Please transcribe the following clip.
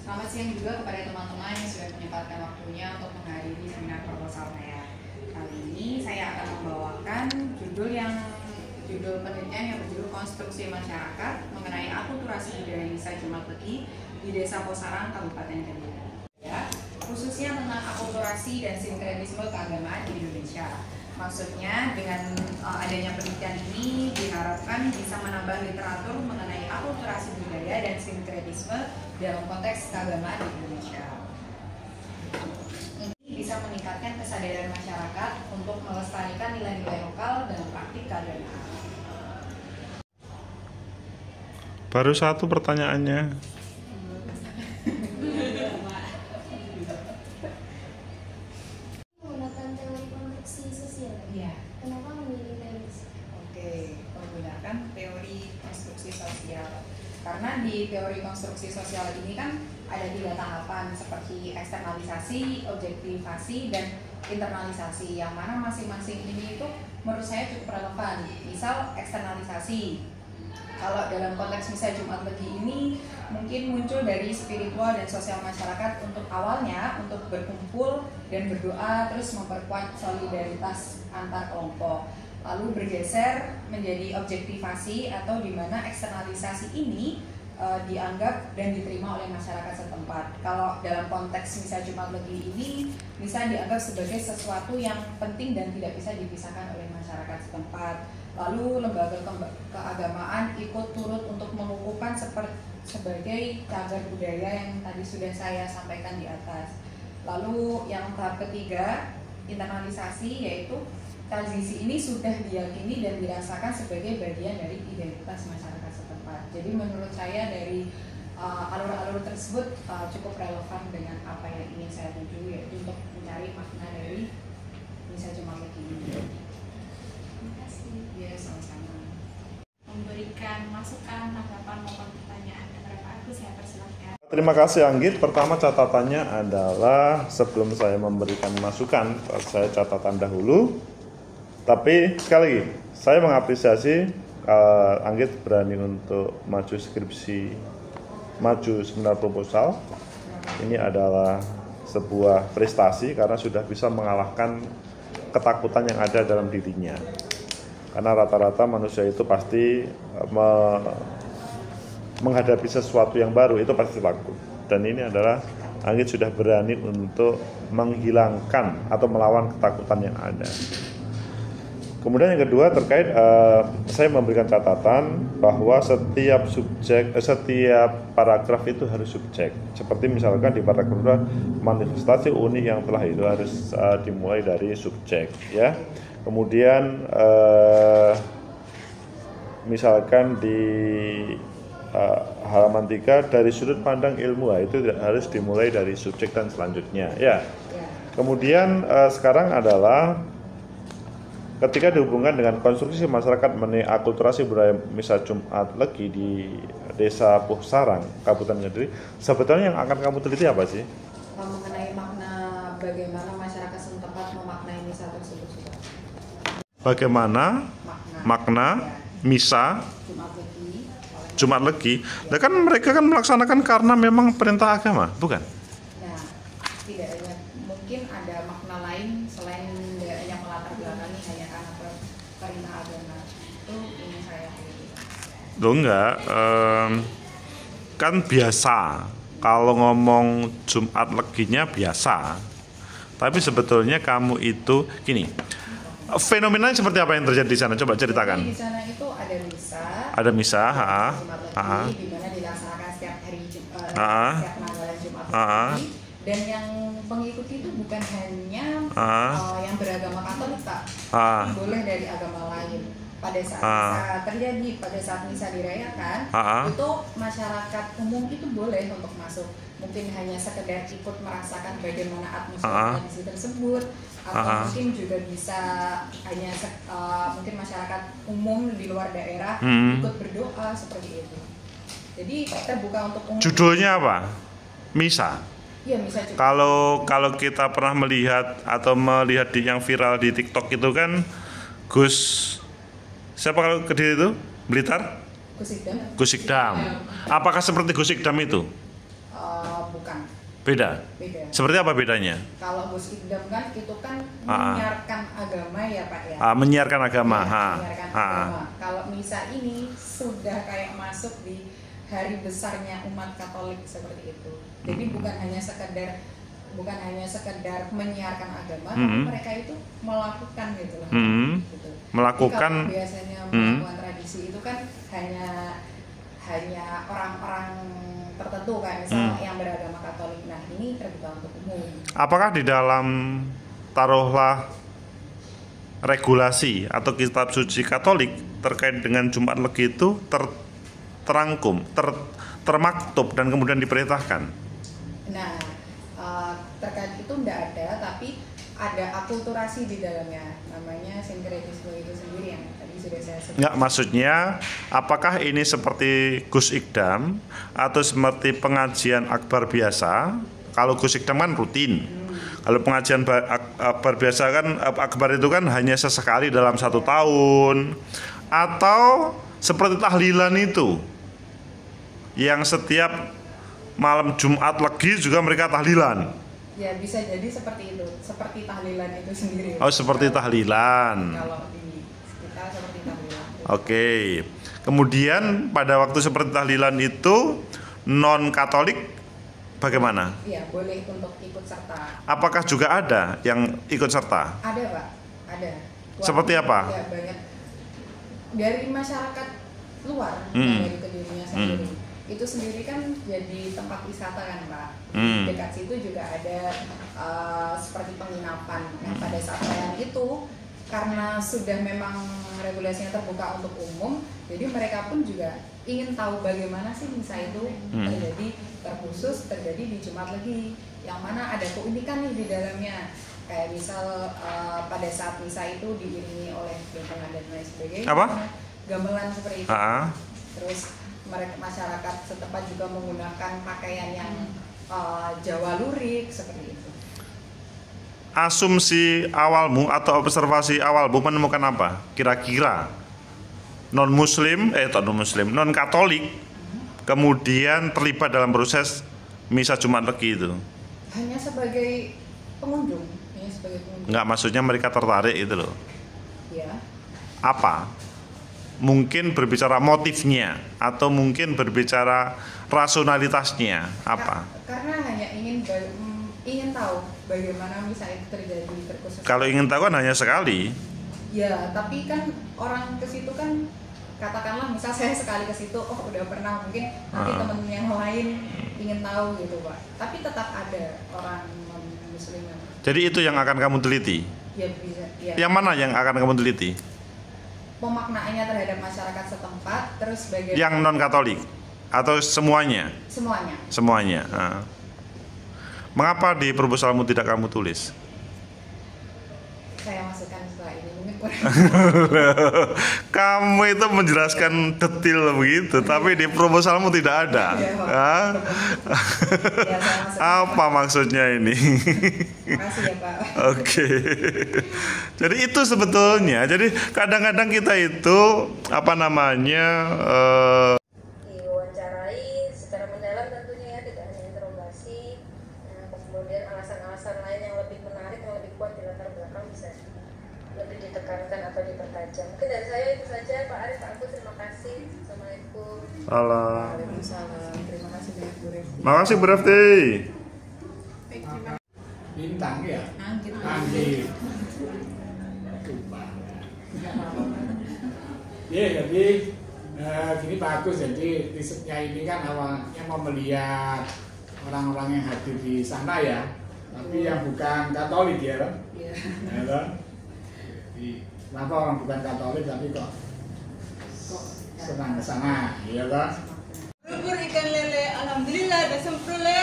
Selamat siang juga kepada teman-teman yang sudah menyempatkan waktunya untuk menghadiri seminar proposal saya. Kali ini saya akan membawakan judul penelitian yang berjudul Konstruksi Masyarakat mengenai akulturasi budaya Misa Jumat Legi di Desa Posarang, Kabupaten Kendal. Ya, khususnya tentang akulturasi dan sinkretisme keagamaan di Indonesia. Maksudnya dengan adanya penelitian ini diharapkan bisa menambah literatur mengenai akulturasi budaya dan sinkretisme dalam konteks keagamaan di Indonesia. Ini bisa meningkatkan kesadaran masyarakat untuk melestarikan nilai-nilai lokal dalam praktik keagamaan. Baru satu pertanyaannya. Menggunakan teori konstruksi sosial. Iya. Kenapa memilih teori? Oke, menggunakan teori konstruksi sosial. Karena di teori konstruksi sosial ini kan ada 3 tahapan seperti eksternalisasi, objektivasi, dan internalisasi. Yang mana masing-masing ini itu menurut saya cukup relevan. Misal eksternalisasi. Kalau dalam konteks Misa Jumat Legi ini mungkin muncul dari spiritual dan sosial masyarakat untuk awalnya untuk berkumpul dan berdoa terus memperkuat solidaritas antar kelompok. Lalu bergeser menjadi objektivasi atau di mana eksternalisasi ini dianggap dan diterima oleh masyarakat setempat. Kalau dalam konteks Misa Jumat Legi ini bisa dianggap sebagai sesuatu yang penting dan tidak bisa dipisahkan oleh masyarakat setempat. Lalu lembaga keagamaan ikut turut untuk mengukuhkan sebagai cagar budaya yang tadi sudah saya sampaikan di atas. Lalu yang tahap ketiga, internalisasi, yaitu tradisi ini sudah diyakini dan dirasakan sebagai bagian dari identitas masyarakat setempat. Jadi menurut saya dari alur-alur tersebut cukup relevan dengan apa yang ingin saya tuju, yaitu untuk mencari makna dari Misa Jumat Legi ini. Terima kasih. Ya, sama-sama. Memberikan masukan, tanggapan maupun pertanyaan kepada Pak Agus, saya persilahkan. Terima kasih Anggit. Pertama catatannya adalah sebelum saya memberikan masukan, saya catatan dahulu. Tapi sekali lagi, saya mengapresiasi Anggit berani untuk maju skripsi, maju seminar proposal. Ini adalah sebuah prestasi karena sudah bisa mengalahkan ketakutan yang ada dalam dirinya. Karena rata-rata manusia itu pasti menghadapi sesuatu yang baru itu pasti takut. Dan ini adalah Anggit sudah berani untuk menghilangkan atau melawan ketakutan yang ada. Kemudian yang kedua terkait saya memberikan catatan bahwa setiap paragraf itu harus subjek. Seperti misalkan di paragraf kedua, manifestasi unik yang telah itu harus dimulai dari subjek, ya. Kemudian misalkan di halaman 3 dari sudut pandang ilmu, itu harus dimulai dari subjek dan selanjutnya, ya. Kemudian sekarang adalah ketika dihubungkan dengan konstruksi masyarakat mengenai akulturasi budaya Misa Jumat Legi di Desa Posarang, Kabupaten Kendal, sebetulnya yang akan kamu teliti apa sih? Mengenai makna bagaimana masyarakat setempat memaknai misa tersebut juga. Bagaimana makna misa Jumat Legi? Nah, kan mereka kan melaksanakan karena memang perintah agama, bukan? Nah, tidak ada, mungkin ada makna lain selain yang melatar belakangi hanya karena perintah agama. Itu ini saya pilih. Loh enggak, kan biasa kalau ngomong Jumat Leginya biasa. Tapi sebetulnya kamu itu gini, fenomenanya seperti apa yang terjadi di sana? Coba ceritakan. Jadi di sana itu ada misa. Ada misa, Jumat Legi, di mana dilaksanakan setiap hari setiap tanggal Jumat Legi. Dan yang pengikuti itu bukan hanya yang beragama Katolik, Pak. Boleh dari agama lain. Pada saat misa terjadi, pada saat misa dirayakan, itu masyarakat umum itu boleh untuk masuk. Mungkin hanya sekedar ikut merasakan bagaimana atmosfer tradisi tersebut, atau mungkin juga bisa hanya mungkin masyarakat umum di luar daerah ikut berdoa seperti itu. Jadi terbuka untuk umum. Judulnya apa? Misa. Iya, misa juga. Kalau kita pernah melihat di yang viral di TikTok itu kan siapa kalau Kediri itu? Blitar? Gusikdam. Gusikdam. Apakah seperti Gusikdam itu? Beda. Beda. Seperti apa bedanya? Kalau Gus Idam kan itu kan menyiarkan agama ya Pak ya. Menyiarkan agama. Ya, menyiarkan agama. Kalau misa ini sudah kayak masuk di hari besarnya umat Katolik seperti itu. Jadi bukan hanya sekedar menyiarkan agama, tapi mereka itu melakukan gitu loh. Gitu. Melakukan. Jadi kalau biasanya melakukan tradisi itu kan hanya orang-orang tertentu kan, misalnya yang beragama Katolik. Nah, ini terbuka untuk umum. Apakah di dalam taruhlah regulasi atau kitab suci Katolik terkait dengan Jumat Legi itu terangkum, termaktub dan kemudian diperintahkan? Nah, terkait itu tidak ada, tapi ada akulturasi di dalamnya, namanya sinkretisme itu sendiri yang tadi sudah saya sebut. Enggak, maksudnya apakah ini seperti Gus Ikdam atau seperti pengajian akbar biasa? Kalau Gus Ikdam kan rutin. Kalau pengajian akbar biasa kan, akbar itu kan hanya sesekali dalam 1 tahun. Atau seperti tahlilan itu, yang setiap malam Jumat Legi juga mereka tahlilan. Ya, bisa jadi seperti itu, seperti tahlilan itu sendiri. Oh, seperti tahlilan. Kalau di kita seperti tahlilan. Oke. Kemudian pada waktu seperti tahlilan itu non Katolik bagaimana? Iya, boleh untuk ikut serta. Apakah juga ada yang ikut serta? Ada Pak, ada. Seperti apa? Ya, banyak dari masyarakat luar, dari Kedirinya sendiri. Itu sendiri kan jadi tempat wisata kan Pak. Dekat situ juga ada seperti penginapan. Nah, pada saat perayaan itu karena sudah memang regulasinya terbuka untuk umum, jadi mereka pun juga ingin tahu bagaimana sih misa itu terjadi di Jumat Legi, yang mana ada keunikan nih di dalamnya. Kayak misal pada saat misa itu diiringi oleh gamelan dan lain sebagainya. Apa? Gamelan seperti itu. Terus mereka masyarakat setempat juga menggunakan pakaian yang Jawa lurik seperti itu. Asumsi awalmu atau observasi awalmu menemukan apa? Kira-kira non Katolik kemudian terlibat dalam proses misa Jumat Legi itu? Hanya sebagai pengunjung. Enggak, maksudnya mereka tertarik itu loh. Ya. Apa? Mungkin berbicara motifnya atau mungkin berbicara rasionalitasnya apa? Karena hanya ingin tahu bagaimana misa itu terjadi terkhusus. Kalau ingin tahu kan hanya sekali. Ya, tapi kan orang ke situ kan, katakanlah misal saya sekali ke situ, oh udah pernah, mungkin nanti temen yang lain ingin tahu gitu Pak. Tapi tetap ada orang non-muslim. Jadi itu yang akan kamu teliti? Ya bisa. Ya. Yang mana yang akan kamu teliti? Pemaknaannya terhadap masyarakat setempat, terus bagaimana? Yang non Katolik atau semuanya? Semuanya. Semuanya. Mengapa di proposalmu tidak kamu tulis? Saya masukkan setelah ini mungkin kurang. Kamu itu menjelaskan detail begitu, tapi di proposalmu tidak ada. Ya, apa maksudnya ini? Makasih ya Pak. Oke. Jadi itu sebetulnya. Jadi kadang-kadang kita itu diwawancarai secara mendalam tentunya ya, tidak hanya interogasi. Kemudian alasan-alasan lain yang lebih menarik, yang lebih kuat di latar belakang bisa lebih ditekankan atau dipertajam. Mungkin dari saya itu saja Pak Arif, Pak Agus, terima kasih. Assalamualaikum. Waalaikumsalam. Terima kasih banyak Bu Refti. Makasih Bu Refti. Bintang ya? Anggit. Ya, jadi gini bagus. Jadi risetnya ini kan awalnya mau melihat orang-orang yang hadir di sana ya, tapi yang bukan Katolik ya kan? Iya. Ya kan? Jadi, kenapa orang bukan Katolik tapi kok senang ke sana, ya kan? Bubur ikan lele, alhamdulillah, ada semprule.